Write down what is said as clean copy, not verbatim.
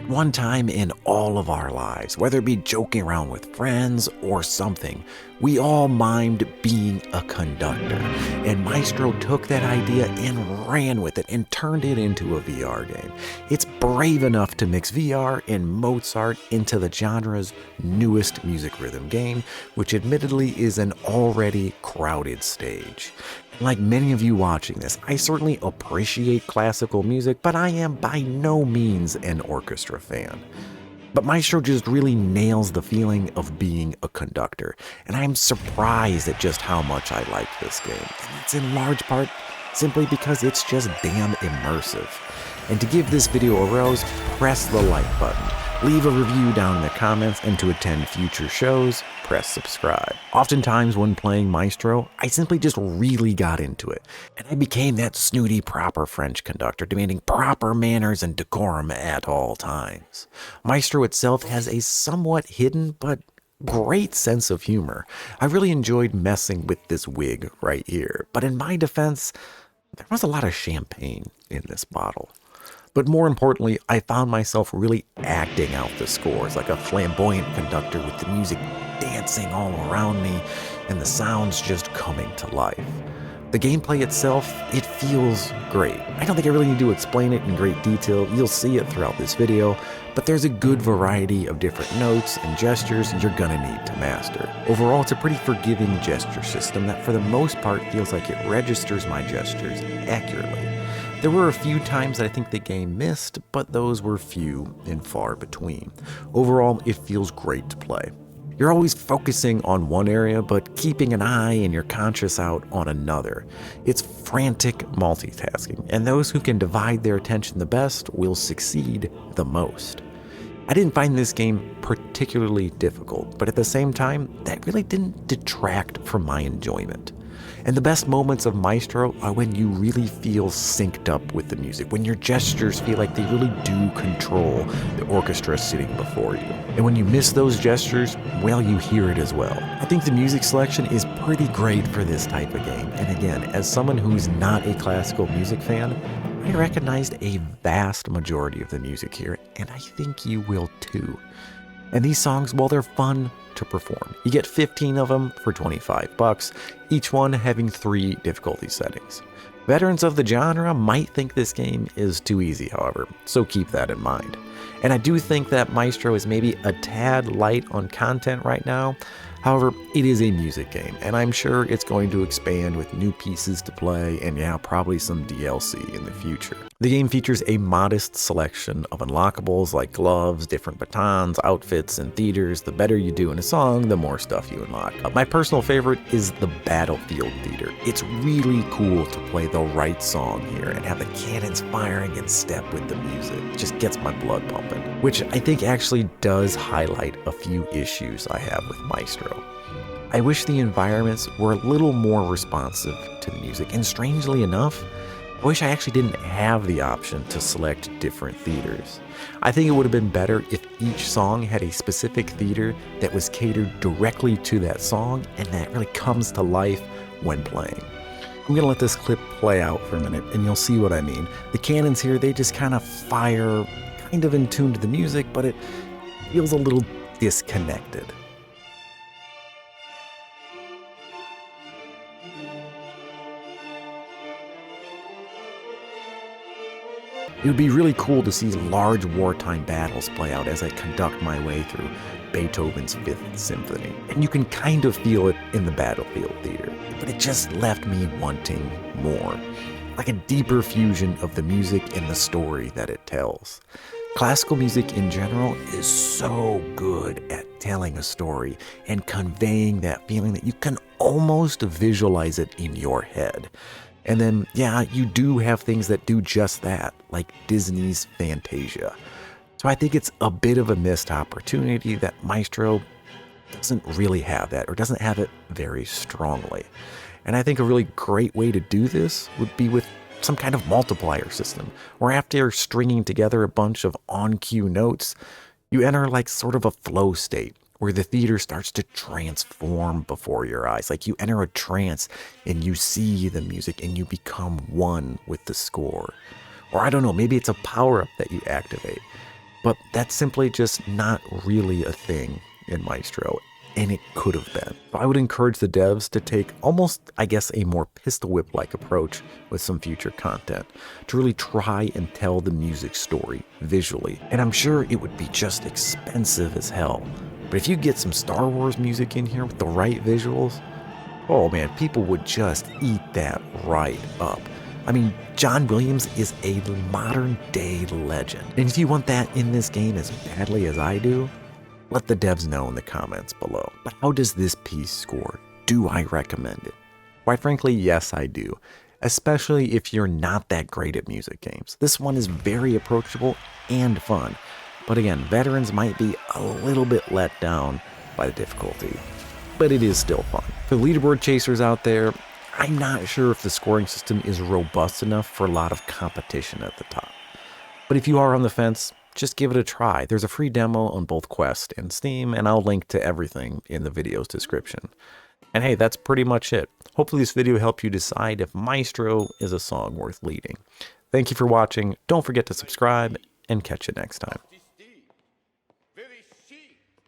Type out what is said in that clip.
At one time in all of our lives, whether it be joking around with friends or something, we all mimed being a conductor. And Maestro took that idea and ran with it and turned it into a VR game. It's brave enough to mix VR and Mozart into the genre's newest music rhythm game, which admittedly is an already crowded stage. Like many of you watching this, I certainly appreciate classical music, but I am by no means an orchestra fan. But Maestro just really nails the feeling of being a conductor, and I am surprised at just how much I like this game. And it's in large part simply because it's just damn immersive. And to give this video a rose, press the like button. Leave a review down in the comments, and to attend future shows, press subscribe. Oftentimes when playing Maestro, I simply just really got into it, and I became that snooty proper French conductor demanding proper manners and decorum at all times. Maestro itself has a somewhat hidden but great sense of humor. I really enjoyed messing with this wig right here, but in my defense, there was a lot of champagne in this bottle. But more importantly, I found myself really acting out the scores like a flamboyant conductor with the music dancing all around me and the sounds just coming to life. The gameplay itself, it feels great. I don't think I really need to explain it in great detail. You'll see it throughout this video, but there's a good variety of different notes and gestures you're gonna need to master. Overall, it's a pretty forgiving gesture system that for the most part feels like it registers my gestures accurately. There were a few times that I think the game missed, but those were few and far between. Overall, it feels great to play. You're always focusing on one area, but keeping an eye and your conscience out on another. It's frantic multitasking, and those who can divide their attention the best will succeed the most. I didn't find this game particularly difficult, but at the same time, that really didn't detract from my enjoyment. And the best moments of Maestro are when you really feel synced up with the music, when your gestures feel like they really do control the orchestra sitting before you. And when you miss those gestures, well, you hear it as well. I think the music selection is pretty great for this type of game. And again, as someone who's not a classical music fan, I recognized a vast majority of the music here, and I think you will too. And these songs, well, they're fun to perform. You get 15 of them for $25, each one having 3 difficulty settings. Veterans of the genre might think this game is too easy, however, so keep that in mind. And I do think that Maestro is maybe a tad light on content right now. However, it is a music game, and I'm sure it's going to expand with new pieces to play and yeah, probably some DLC in the future. The game features a modest selection of unlockables like gloves, different batons, outfits, and theaters. The better you do in a song, the more stuff you unlock. My personal favorite is the Battlefield theater. It's really cool to play the right song here and have the cannons firing in step with the music. It just gets my blood pumping, which I think actually does highlight a few issues I have with Maestro. I wish the environments were a little more responsive to the music, and strangely enough, I wish I actually didn't have the option to select different theaters. I think it would have been better if each song had a specific theater that was catered directly to that song and that really comes to life when playing. I'm gonna let this clip play out for a minute and you'll see what I mean. The cannons here, they just kind of fire kind of in tune to the music, but it feels a little disconnected. It would be really cool to see large wartime battles play out as I conduct my way through Beethoven's 5th Symphony. And you can kind of feel it in the Battlefield theater, but it just left me wanting more. Like a deeper fusion of the music and the story that it tells. Classical music in general is so good at telling a story and conveying that feeling that you can almost visualize it in your head. And then, yeah, you do have things that do just that, like Disney's Fantasia. So I think it's a bit of a missed opportunity that Maestro doesn't really have that, or doesn't have it very strongly. And I think a really great way to do this would be with some kind of multiplier system, where after stringing together a bunch of on-cue notes, you enter like sort of a flow state, where the theater starts to transform before your eyes. Like you enter a trance and you see the music and you become one with the score. Or I don't know, maybe it's a power-up that you activate. But that's simply just not really a thing in Maestro, and it could have been. I would encourage the devs to take almost, I guess, a more pistol whip-like approach with some future content, to really try and tell the music story visually. And I'm sure it would be just expensive as hell. But if you get some Star Wars music in here with the right visuals, oh man, people would just eat that right up. I mean, John Williams is a modern day legend. And if you want that in this game as badly as I do, let the devs know in the comments below. But how does this piece score? Do I recommend it? Quite frankly, yes, I do. Especially if you're not that great at music games. This one is very approachable and fun. But again, veterans might be a little bit let down by the difficulty. But it is still fun. For the leaderboard chasers out there, I'm not sure if the scoring system is robust enough for a lot of competition at the top. But if you are on the fence, just give it a try. There's a free demo on both Quest and Steam, and I'll link to everything in the video's description. And hey, that's pretty much it. Hopefully this video helped you decide if Maestro is a song worth leading. Thank you for watching. Don't forget to subscribe, and catch you next time.